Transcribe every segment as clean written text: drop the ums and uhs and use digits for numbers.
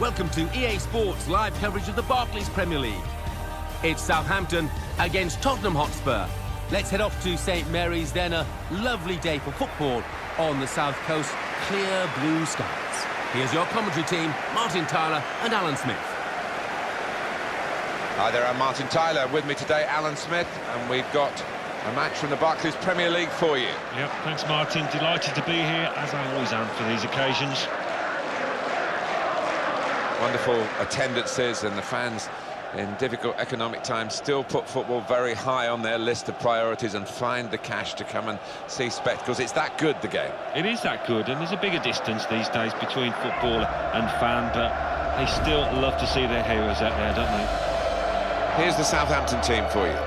Welcome to EA Sports live coverage of the Barclays Premier League. It's Southampton against Tottenham Hotspur. Let's head off to St Mary's then. A lovely day for football on the south coast. Clear blue skies. Here's your commentary team, Martin Tyler and Alan Smith. Hi there, I'm Martin Tyler. With me today, Alan Smith, and we've got a match from the Barclays Premier League for you. Yep, thanks Martin. Delighted to be here, as I always am for these occasions. Wonderful attendances, and the fans in difficult economic times still put football very high on their list of priorities and find the cash to come and see spectacles. It's that good, the game. It is that good, and there's a bigger distance these days between footballer and fan, but they still love to see their heroes out there, don't they? Here's the Southampton team for you.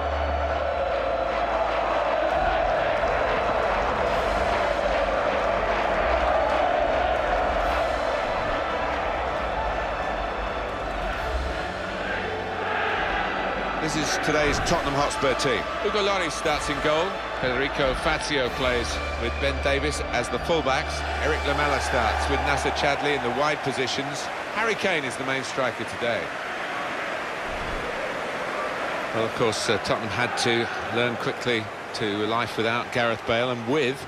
This is today's Tottenham Hotspur team. Hugo Lloris starts in goal. Federico Fazio plays with Ben Davies as the fullbacks. Eric Lamela starts with Nasser Chadli in the wide positions. Harry Kane is the main striker today. Well, of course, Tottenham had to learn quickly to life without Gareth Bale, and with,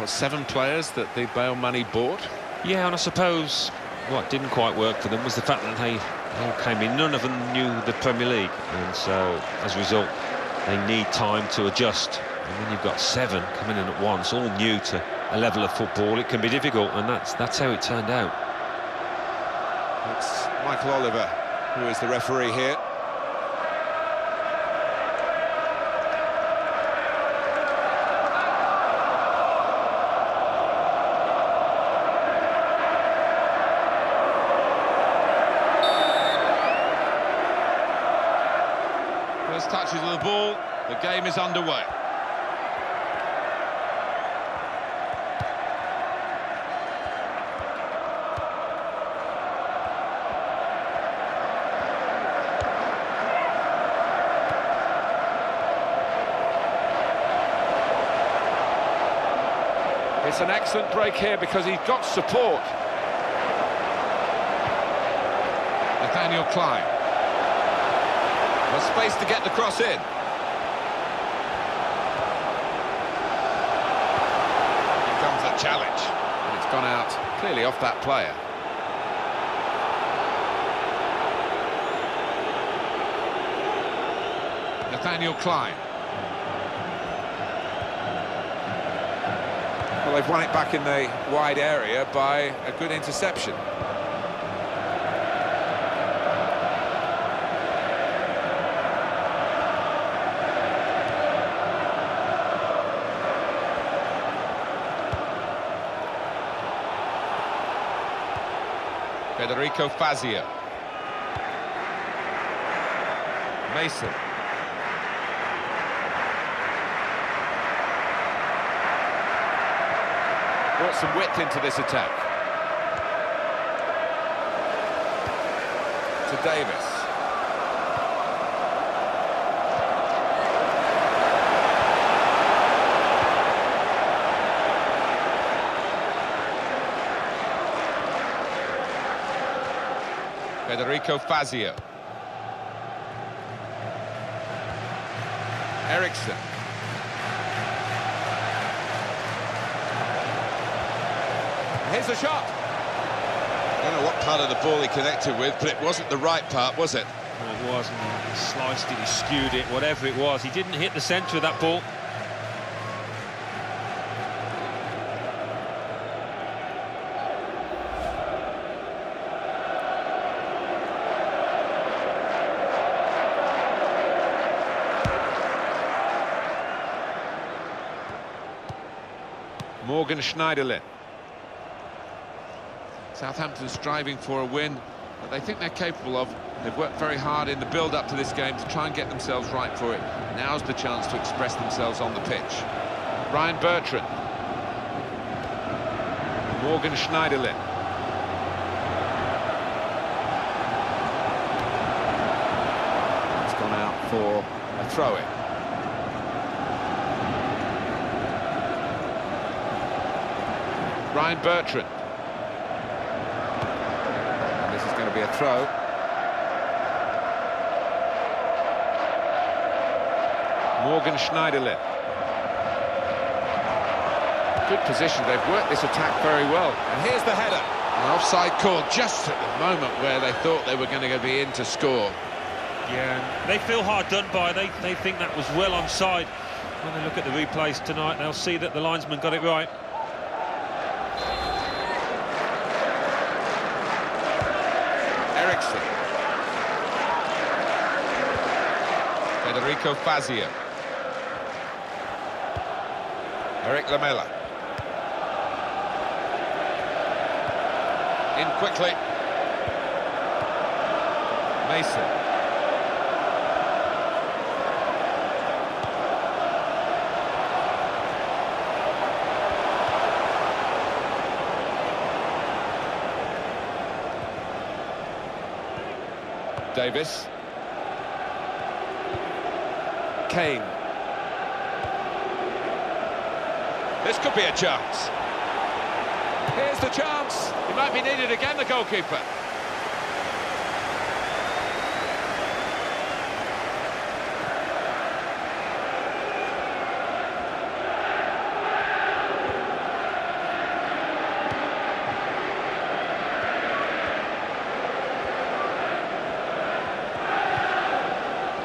7 players that the Bale money bought. Yeah, and I suppose what didn't quite work for them was the fact that they all came in. None of them knew the Premier League, and so as a result they need time to adjust. And when you've got 7 coming in at once, all new to a level of football, it can be difficult, and that's how it turned out. It's Michael Oliver who is the referee here. First touches of the ball, the game is underway. It's an excellent break here because he's got support. Nathaniel Klein. There's space to get the cross in. Here comes a challenge. And it's gone out clearly off that player. Nathaniel Klein. Well, they've won it back in the wide area by a good interception. Federico Fazio. Mason. Brought some width into this attack. To Davis. Federico Fazio. Eriksson. Here's the shot. I don't know what part of the ball he connected with, but it wasn't the right part, was it? No, it wasn't. He sliced it, he skewed it, whatever it was. He didn't hit the centre of that ball. Morgan Schneiderlin. Southampton striving for a win that they think they're capable of. They've worked very hard in the build-up to this game to try and get themselves right for it. Now's the chance to express themselves on the pitch. Ryan Bertrand. Morgan Schneiderlin. It's gone out for a throw-in. Ryan Bertrand. And this is going to throw. Morgan Schneiderlin. Good position, they've worked this attack very well. And here's the header. An offside call just at the moment where they thought they were going to be in to score. Yeah, they feel hard done by. They think that was well onside. When they look at the replays tonight, they'll see that the linesman got it right. Eriksson. Federico Fazio. Eric Lamela. In quickly. Mason. Davis. Kane. This could be a chance. Here's the chance. He might be needed again, the goalkeeper.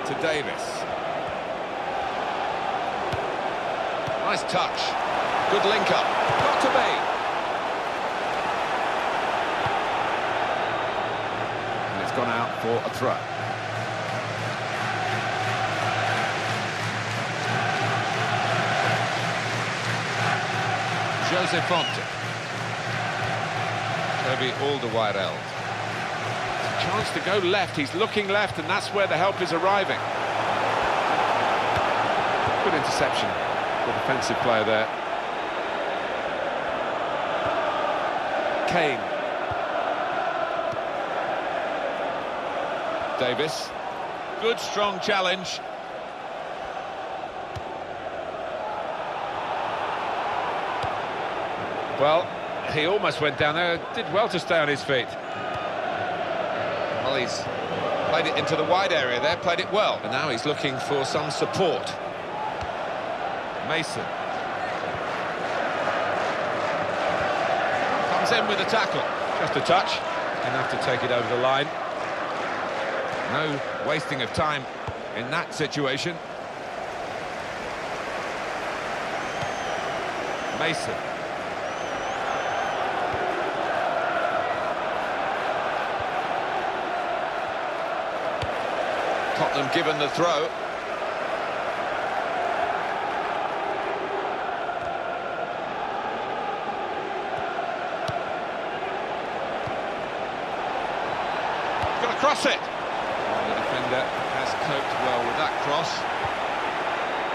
To Davis. Nice touch. Good link up. Got to be. And it's gone out for a throw. Jose Fonte. Toby Alderweireld. Chance to go left, he's looking left, and that's where the help is arriving. Good interception, good defensive player there. Kane. Davis. Good strong challenge. Well, he almost went down there, did well to stay on his feet. Well, he's played it into the wide area there, played it well. And now he's looking for some support. Mason. Comes in with a tackle. Just a touch. Enough to take it over the line. No wasting of time in that situation. Mason. Tottenham given the throw. Got to cross it. The defender has coped well with that cross.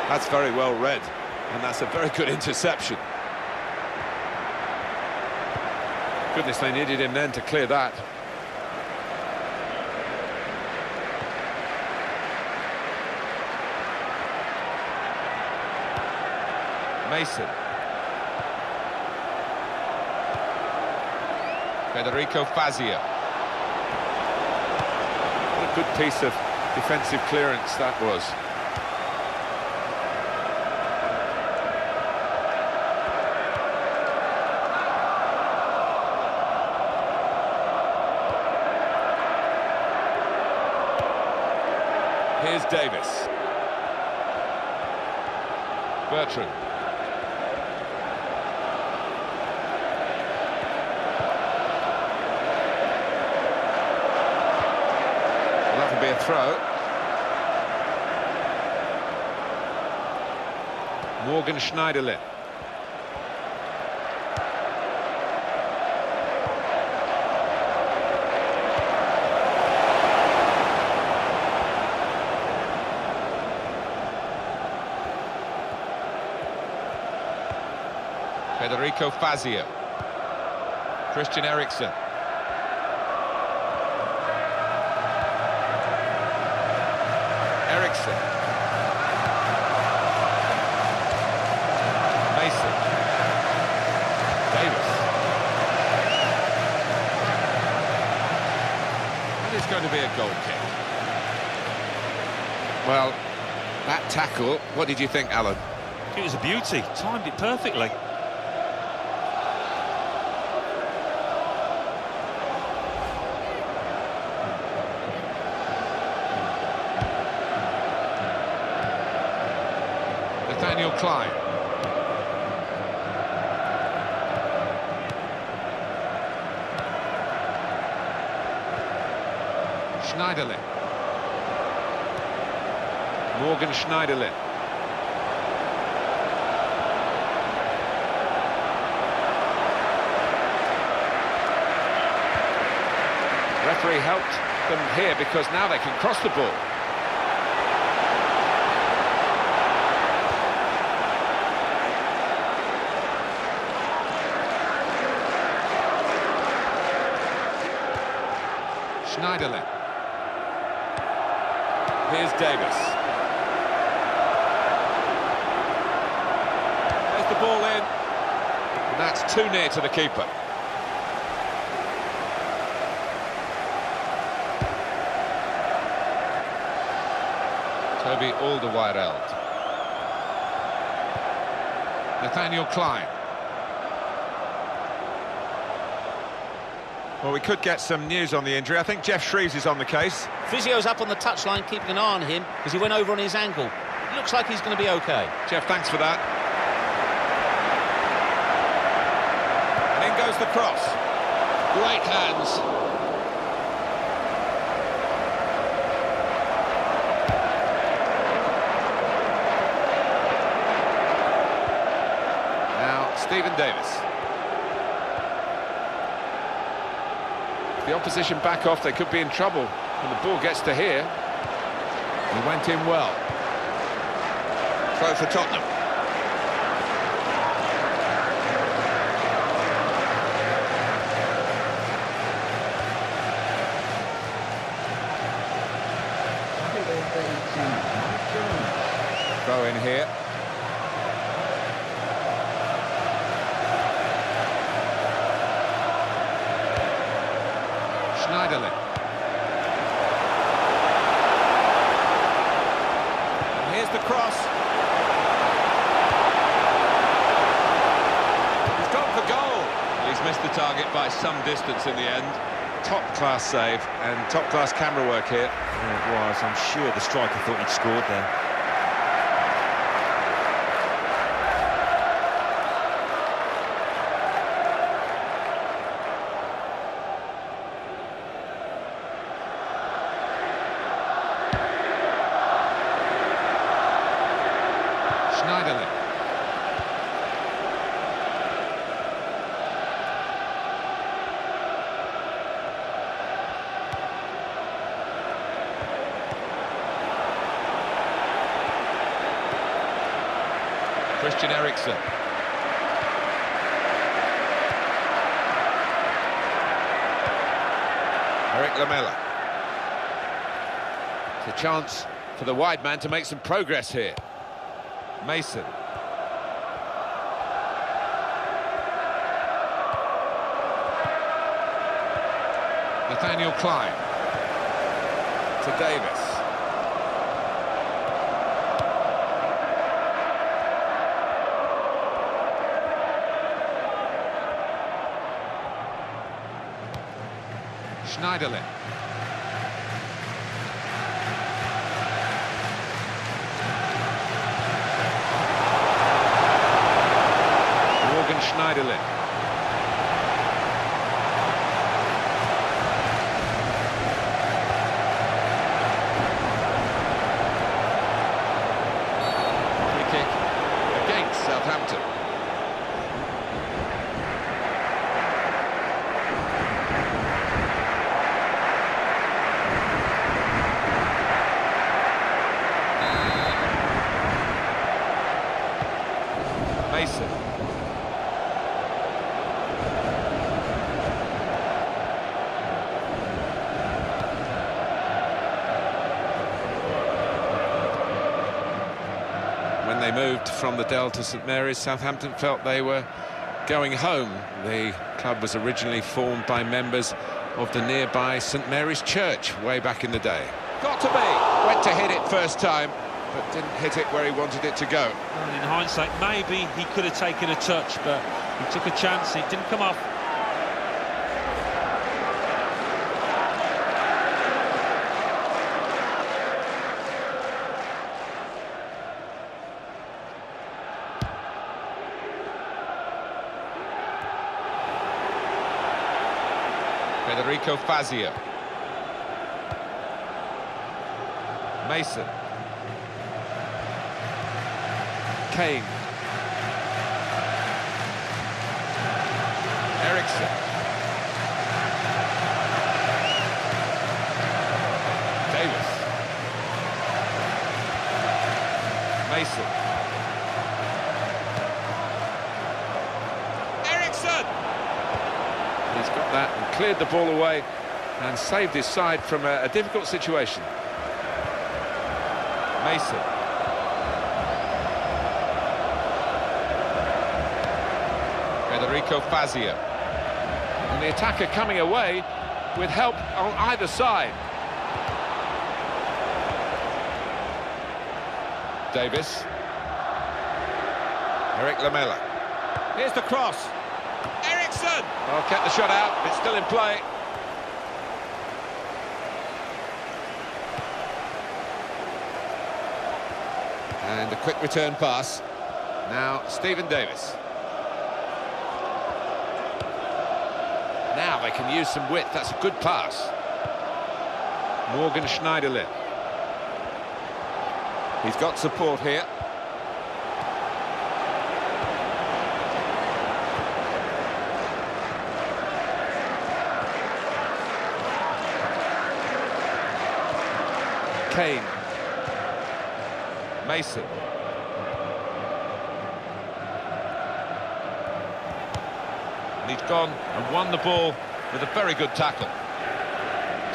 That's very well read, and that's a very good interception. Goodness, they needed him then to clear that. Mason. Federico Fazio. What a good piece of defensive clearance that was. Here's Davis. Bertrand. Be a throw. Morgan Schneiderlin. Federico Fazio. Christian Eriksen. Eriksson. Mason. Davis. And it's going to be a goal kick. Well, that tackle, what did you think, Alan? It was a beauty, timed it perfectly. Nathaniel Klein. Schneiderlin. Morgan Schneiderlin. Referee helped them here because now they can cross the ball. Schneiderlin. Here's Davis. There's the ball in. And that's too near to the keeper. Toby Alderweireld. Nathaniel Klein. Well, we could get some news on the injury. I think Jeff Shreves is on the case. Physio's up on the touchline, keeping an eye on him, because he went over on his ankle. It looks like he's going to be OK. Jeff, thanks for that. And in goes the cross. Great hands. Now, Stephen Davis. The opposition back off, they could be in trouble when the ball gets to here. He went in well. Throw for Tottenham. Throw in here. Schneiderlin. And here's the cross. He's gone for goal. He's missed the target by some distance in the end. Top-class save and top-class camera work here. Yeah, it was. I'm sure the striker thought he'd scored there. Schneiderlin. Christian Eriksen. Eric Lamela. It's a chance for the wide man to make some progress here. Mason. Nathaniel Klein. To Davis. Schneiderlin. Morgan Schneiderlin. Free kick against Southampton. Mason. When they moved from the Dell to St Mary's, Southampton felt they were going home. The club was originally formed by members of the nearby St Mary's Church way back in the day. Got to be! Went to hit it first time, but didn't hit it where he wanted it to go. And in hindsight, maybe he could have taken a touch, but he took a chance, it didn't come off. Federico Fazio. Mason. Kane. Ericsson. Davis. Mason. Ericsson! He's got that and cleared the ball away and saved his side from a difficult situation. Mason. Federico Fazio. And the attacker coming away with help on either side. Davis. Eric Lamela. Here's the cross. Ericsson! Well, kept the shot out. It's still in play. And a quick return pass. Now, Stephen Davis. Now they can use some width. That's a good pass. Morgan Schneiderlin. He's got support here. Kane. Mason. And he's gone and won the ball with a very good tackle.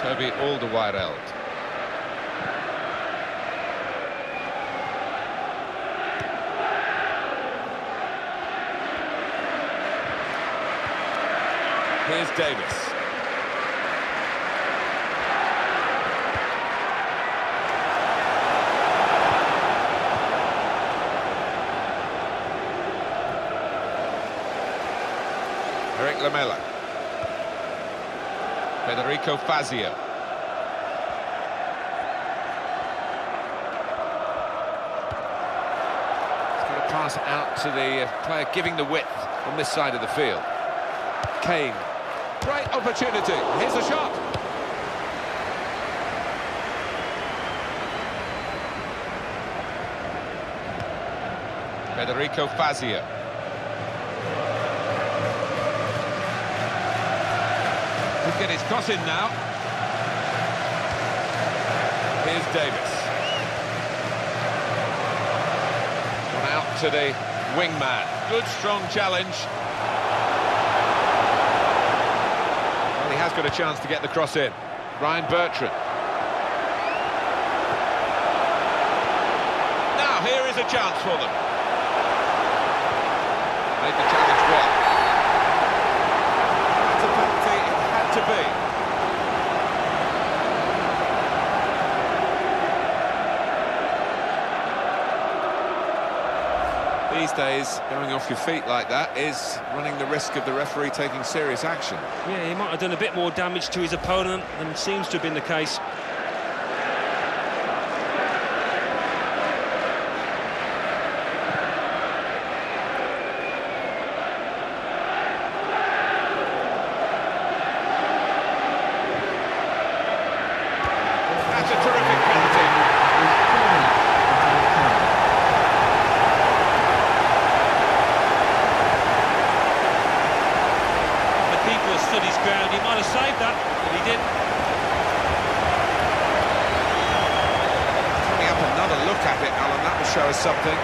Toby Alderweireld. Here's Davis. Eric Lamela. Federico Fazio. He's got to pass out to the player giving the width on this side of the field. Kane. Great opportunity. Here's a shot. Federico Fazio. He'll get his cross in now. Here's Davis. One out to the wingman. Good, strong challenge. Well, he has got a chance to get the cross in. Ryan Bertrand. Now, here is a chance for them. Made the challenge well. That's a penalty it had to be. These days, going off your feet like that is running the risk of the referee taking serious action. Yeah, he might have done a bit more damage to his opponent than seems to have been the case. That's a terrific penalty. Stood his ground, he might have saved that, but he didn't. Coming up another look at it, Alan, that will show us something.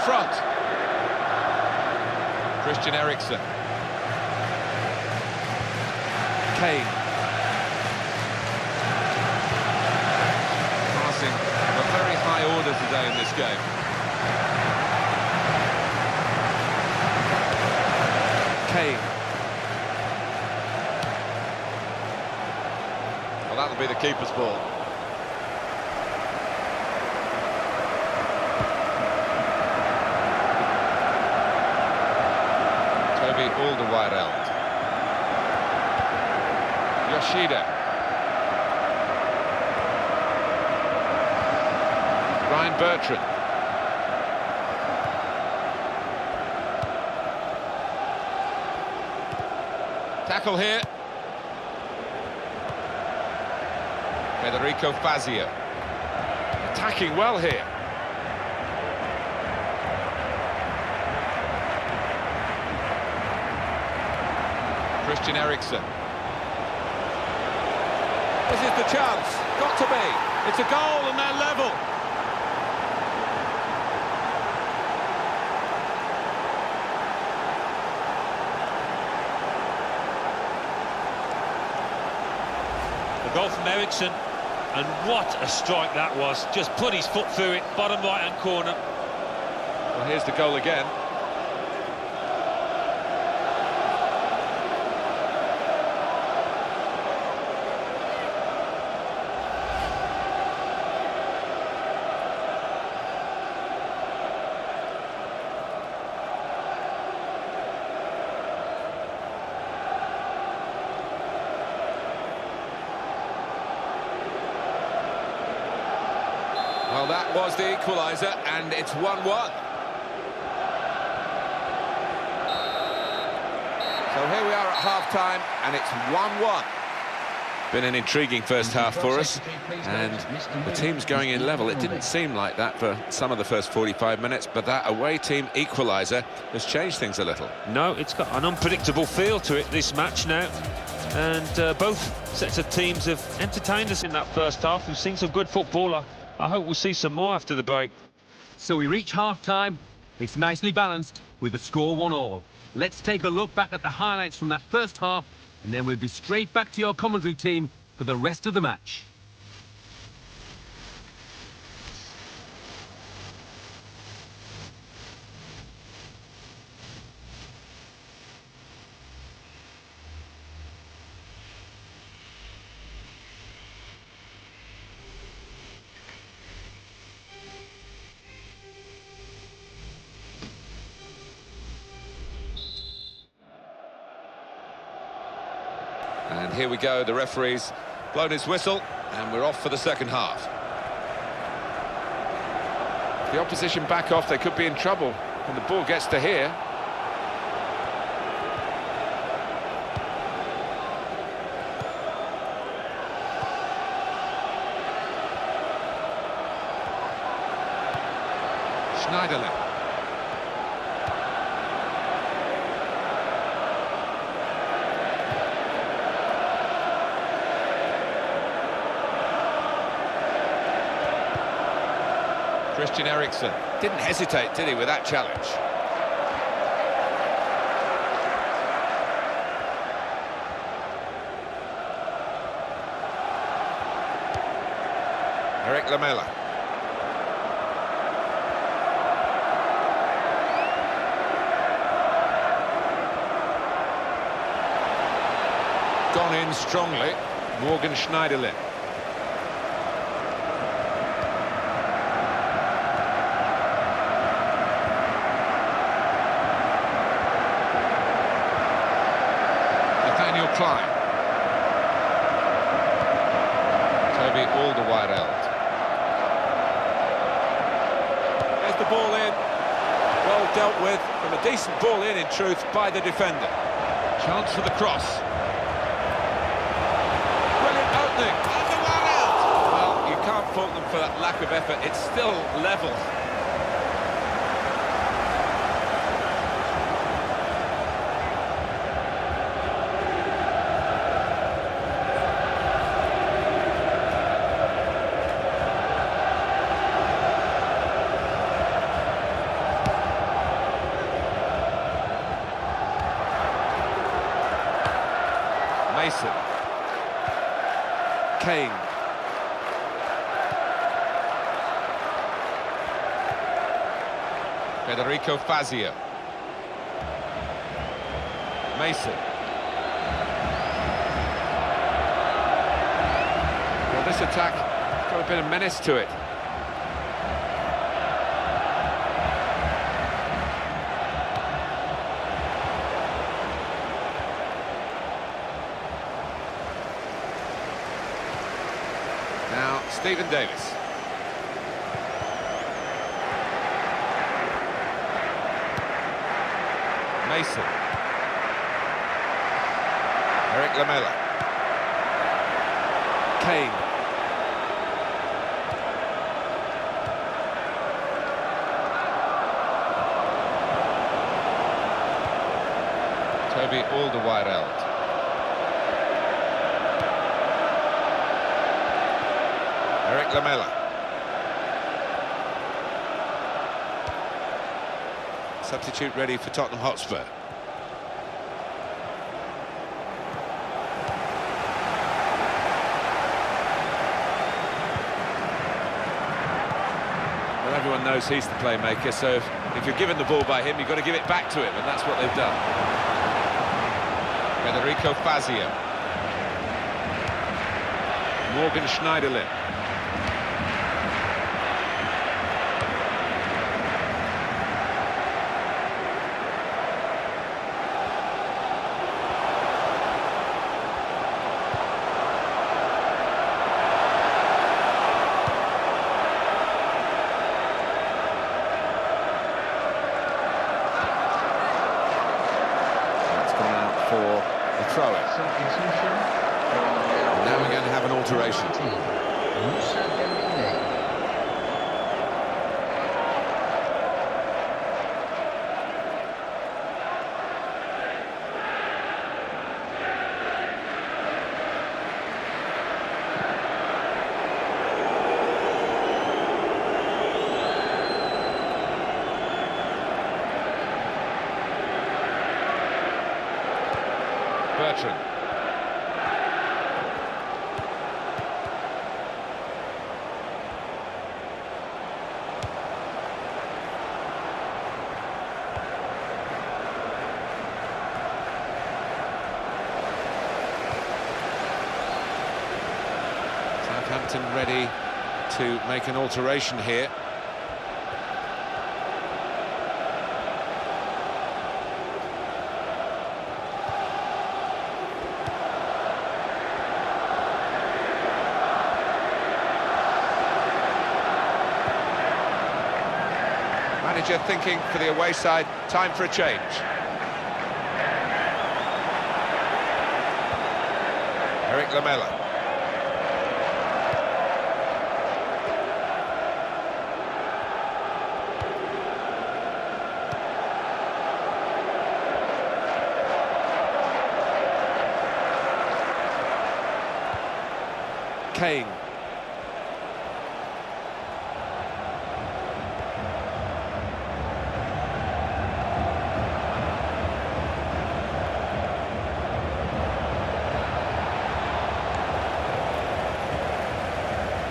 front. Christian Eriksen. Kane. Passing of a very high order today in this game. Kane. Well, that'll be the keeper's ball. Alderweireld. Yoshida. Ryan Bertrand. Tackle here. Federico Fazio. Attacking well here. Christian Eriksen. This is the chance. Got to be. It's a goal and they're level. The goal from Eriksen, and what a strike that was. Just put his foot through it, bottom right-hand corner. Well, here's the goal again. Well, that was the equaliser, and it's 1-1. So here we are at half-time, and it's 1-1. Been an intriguing first half for us, and the team's going in level. It didn't seem like that for some of the first 45 minutes, but that away team equaliser has changed things a little. No, it's got an unpredictable feel to it, this match now. And both sets of teams have entertained us in that first half. We've seen some good football. I hope we'll see some more after the break. So we reach half-time. It's nicely balanced with the score 1-1. Let's take a look back at the highlights from that first half, and then we'll be straight back to your commentary team for the rest of the match. And here we go, the referee's blown his whistle, and we're off for the second half. If the opposition back off, they could be in trouble when the ball gets to here. Schneiderlin. Christian Eriksen didn't hesitate, did he, with that challenge? Eric Lamela. Gone in strongly, Morgan Schneiderlin. Klein. Toby Alderweireld. There's the ball in. Well dealt with, from a decent ball in truth, by the defender. Chance for the cross. Brilliant opening. Alderweireld! Well, you can't fault them for that lack of effort. It's still level. Kane. Federico Fazio. Mason. Well, this attack has got a bit of menace to it. Now, Stephen Davis. Mason. Eric Lamela. Kane. Toby Alderweireld. Eric Lamela. Substitute ready for Tottenham Hotspur. Well, everyone knows he's the playmaker, so if you're given the ball by him, you've got to give it back to him, and that's what they've done. Federico Fazio. Morgan Schneiderlin. For the throw-in. Now we're going to have an alteration. Bertrand. Southampton ready to make an alteration here. Manager thinking for the away side, time for a change. Eric Lamela. Kane.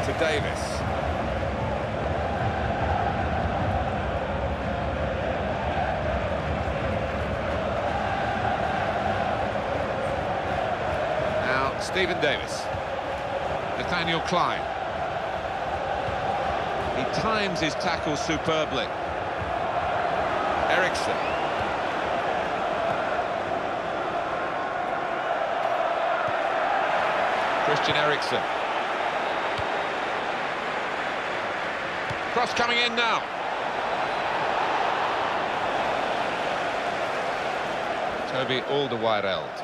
To Davis. Now Stephen Davis. Nathaniel Klein. He times his tackles superbly. Eriksson. Christian Eriksson. Cross coming in now. Toby Alderweireld.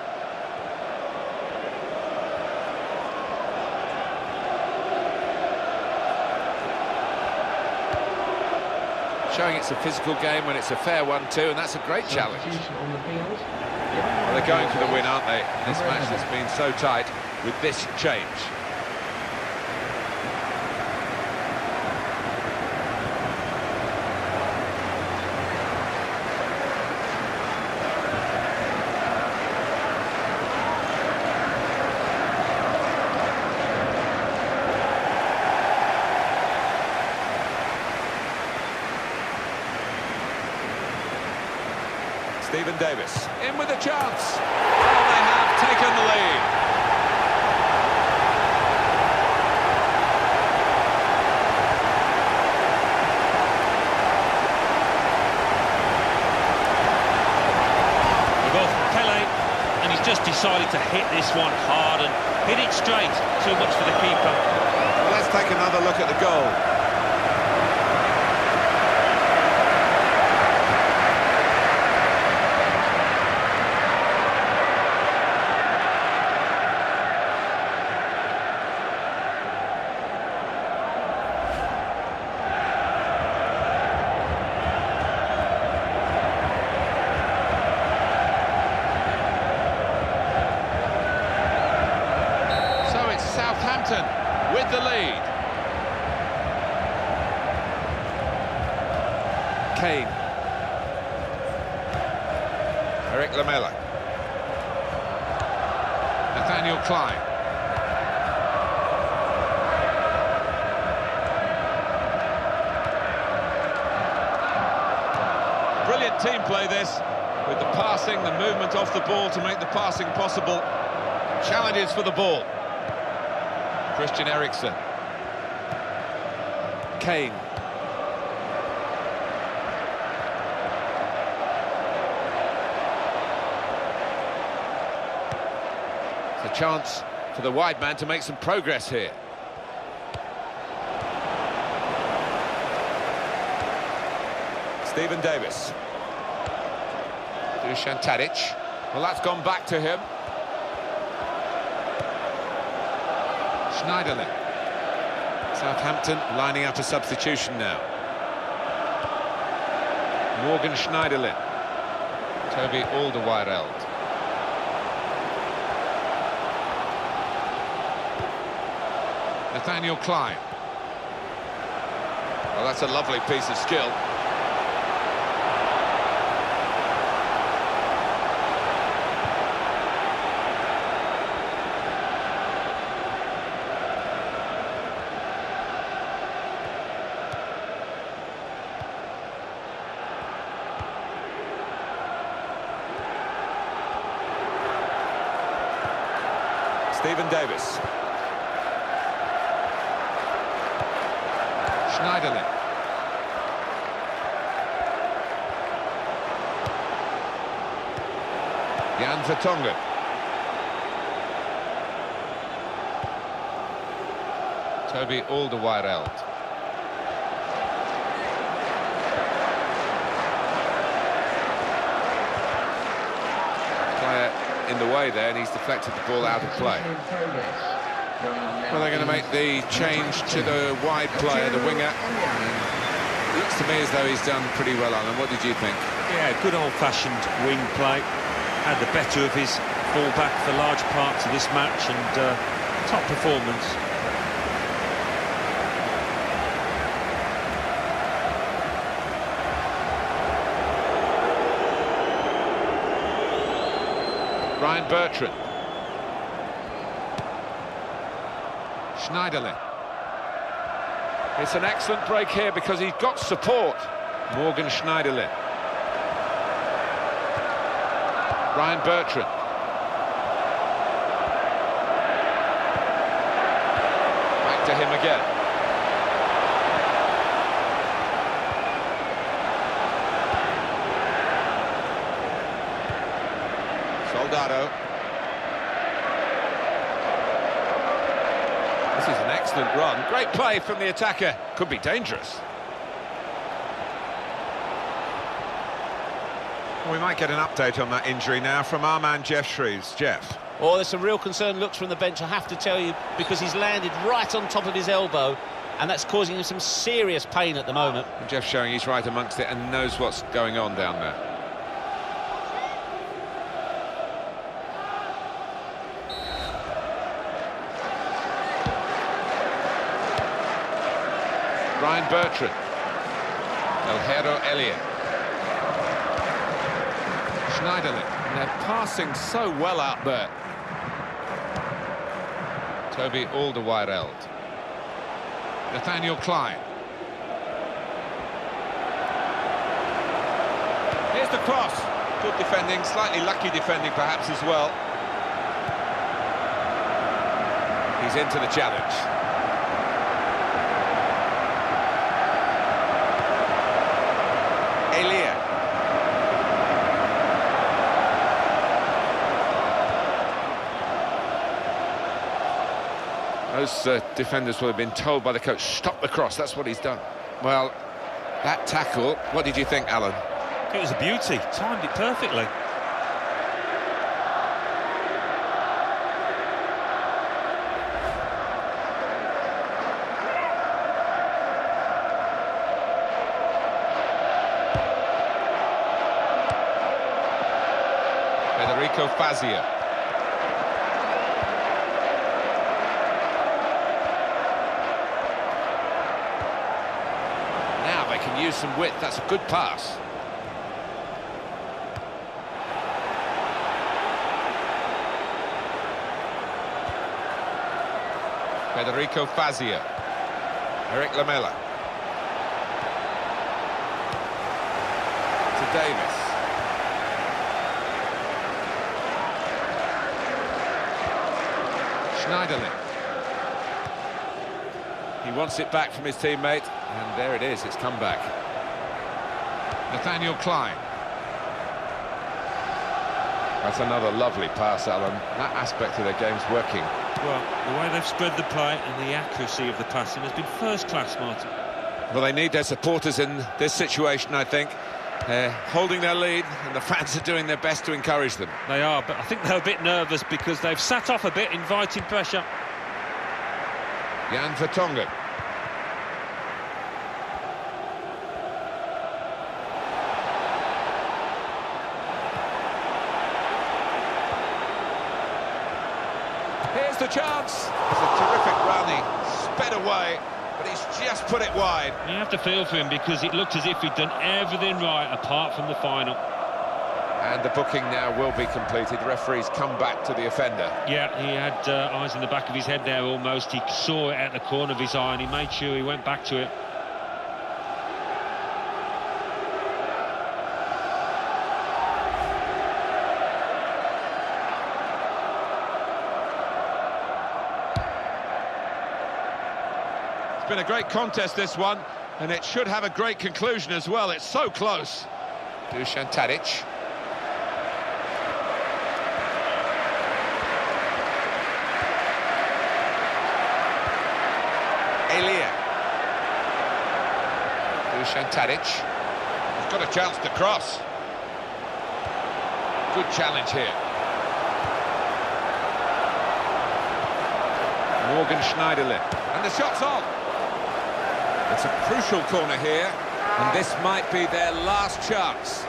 Showing it's a physical game when it's a fair one too, and that's a great challenge. Well, they're going for the win, aren't they? In this match that's been so tight with this change. Stephen Davis, in with a chance. Well, they have taken the lead. Just decided to hit this one hard and hit it straight. Too much for the keeper. Well, let's take another look at the goal. Southampton with the lead. Kane. Eric Lamela. Nathaniel Klein. Brilliant team play this, with the passing, the movement off the ball to make the passing possible. Challenges for the ball. Christian Eriksen. Kane. It's a chance for the wide man to make some progress here. Stephen Davis. Dusan Tadic. Well, that's gone back to him. Schneiderlin. Southampton lining up a substitution now. Morgan Schneiderlin. Toby Alderweireld. Nathaniel Klein. Well, that's a lovely piece of skill. Stephen Davis. Schneiderlin. Jan Vertonghen. Toby Alderweireld. Player in the way there, and he's deflected the ball out of play. Well, they're going to make the change to the wide player, the winger. Looks to me as though he's done pretty well, Alan. What did you think? Yeah, good old-fashioned wing play. Had the better of his full-back for large parts of this match, and top performance. Ryan Bertrand. Schneiderlin. It's an excellent break here because he's got support. Morgan Schneiderlin. Ryan Bertrand. Back to him again. Soldado. This is an excellent run. Great play from the attacker. Could be dangerous. We might get an update on that injury now from our man Jeff Shreves. Jeff. Oh, there's some real concerned looks from the bench, I have to tell you, because he's landed right on top of his elbow, and that's causing him some serious pain at the moment. And Jeff's showing he's right amongst it and knows what's going on down there. Ryan Bertrand. El Elliott. Schneiderlin. And they're passing so well out there. Toby Alderweireld. Nathaniel Klein. Here's the cross. Good defending, slightly lucky defending perhaps as well. He's into the challenge. Elia. Those defenders will have been told by the coach, stop the cross, that's what he's done. Well, that tackle, what did you think, Alan? It was a beauty, timed it perfectly. Federico Fazio. Now they can use some width, that's a good pass. Federico Fazio. Eric Lamela. To Davis. Schneiderlin. He wants it back from his teammate, and there it is, it's come back. Nathaniel Klein. That's another lovely pass, Alan. That aspect of their game's working. Well, the way they've spread the play and the accuracy of the passing has been first class, Martin. Well, they need their supporters in this situation, I think. They're holding their lead, and the fans are doing their best to encourage them. They are, but I think they're a bit nervous because they've sat off a bit, inviting pressure. Jan Vertonghen. Here's the chance. It's a terrific run. He sped away, but he's just put it wide. You have to feel for him because it looked as if he'd done everything right apart from the final. And the booking now will be completed. The referee's come back to the offender. Yeah, he had eyes in the back of his head there almost. He saw it at the corner of his eye and he made sure he went back to it. Been a great contest, this one, and it should have a great conclusion as well. It's so close. Dusan Tadic. Elia. Dusan Tadic. He's got a chance to cross. Good challenge here. Morgan Schneiderlin. And the shot's on. It's a crucial corner here, and this might be their last chance.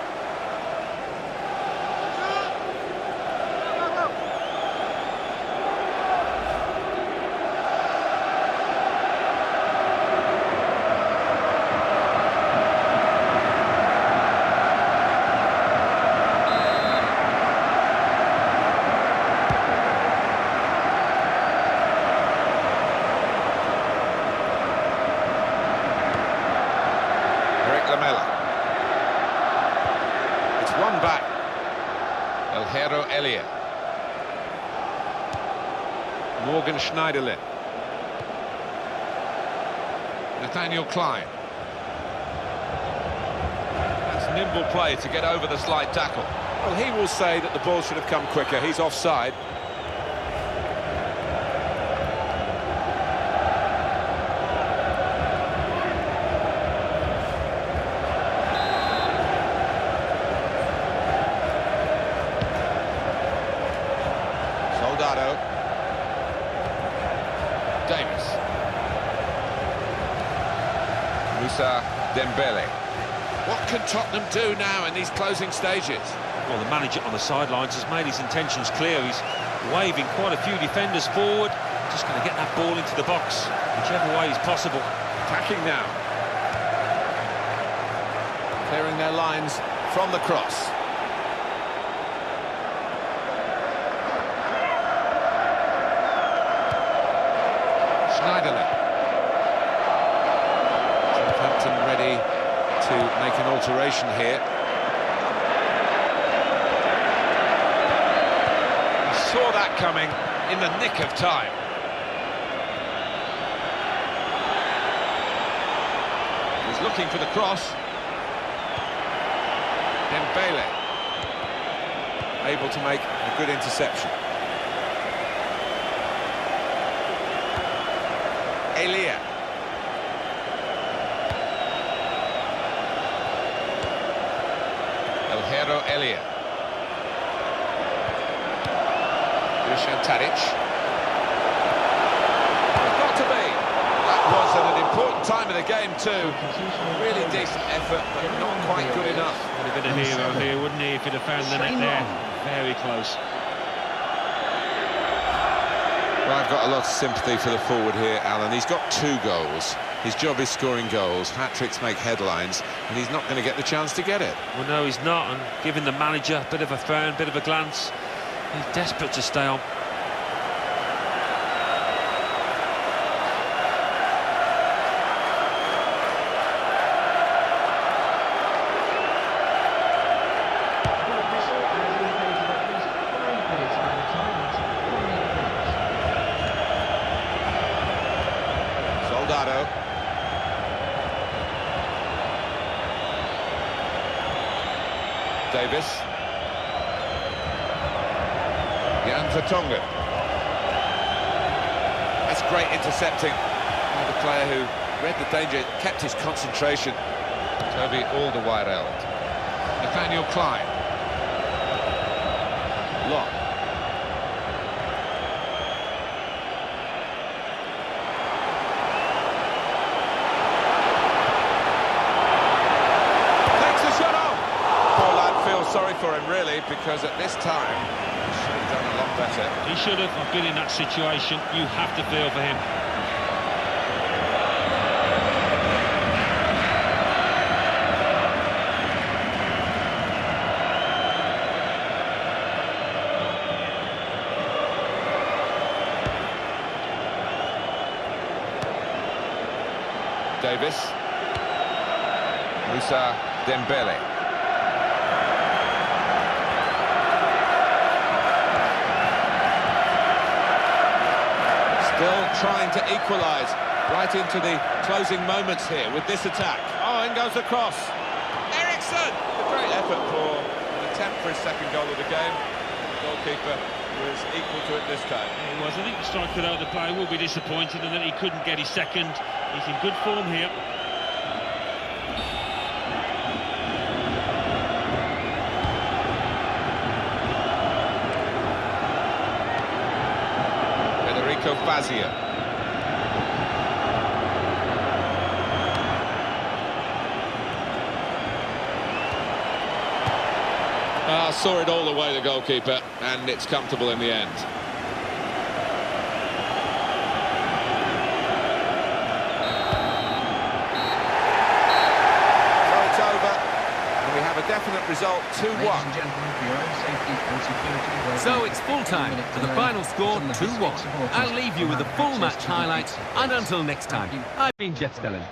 It's one back. El Hierro Elia. Morgan Schneiderlin. Nathaniel Klein. That's nimble play to get over the slight tackle. Well, he will say that the ball should have come quicker. He's offside. Davis. Moussa Dembele. What can Tottenham do now in these closing stages? Well, the manager on the sidelines has made his intentions clear. He's waving quite a few defenders forward. Just going to get that ball into the box, whichever way is possible. Attacking now. Clearing their lines from the cross. Schneiderlin. Southampton ready to make an alteration here. that coming in the nick of time. He's looking for the cross. Dembele able to make a good interception. Elia. El Hierro Elia. Dusan Tadic. Got to be. That was at an important time of the game too. Really decent effort, but not quite good enough. Would have been a hero here, wouldn't he, if he'd have found the net there? Very close. Well, I've got a lot of sympathy for the forward here, Alan. He's got 2 goals. His job is scoring goals. Hat-tricks make headlines, and he's not going to get the chance to get it. Well, no, he's not, and giving the manager a bit of a frown, bit of a glance. He's desperate to stay on. Davis. Jan Vertonghen. That's great intercepting by the player who read the danger, kept his concentration. Toby Alderweireld. Nathaniel Klein. Locke. Sorry for him, really, because at this time he should have done a lot better. He should have. I've been in that situation. You have to feel for him. Davis. Moussa Dembele. Still trying to equalise right into the closing moments here with this attack. Oh, in goes the cross. Eriksson! A great effort for an attempt for his second goal of the game. The goalkeeper was equal to it this time. He was. I think the strike without the play will be disappointed and that he couldn't get his second. He's in good form here. Fazio. Saw it all the way, the goalkeeper, and it's comfortable in the end. So it's over, and we have a definite result, 2-1. So it's full-time, and the final score 2-1. I'll leave you with the full match highlights, and until next time, I've been Jeff Stelling.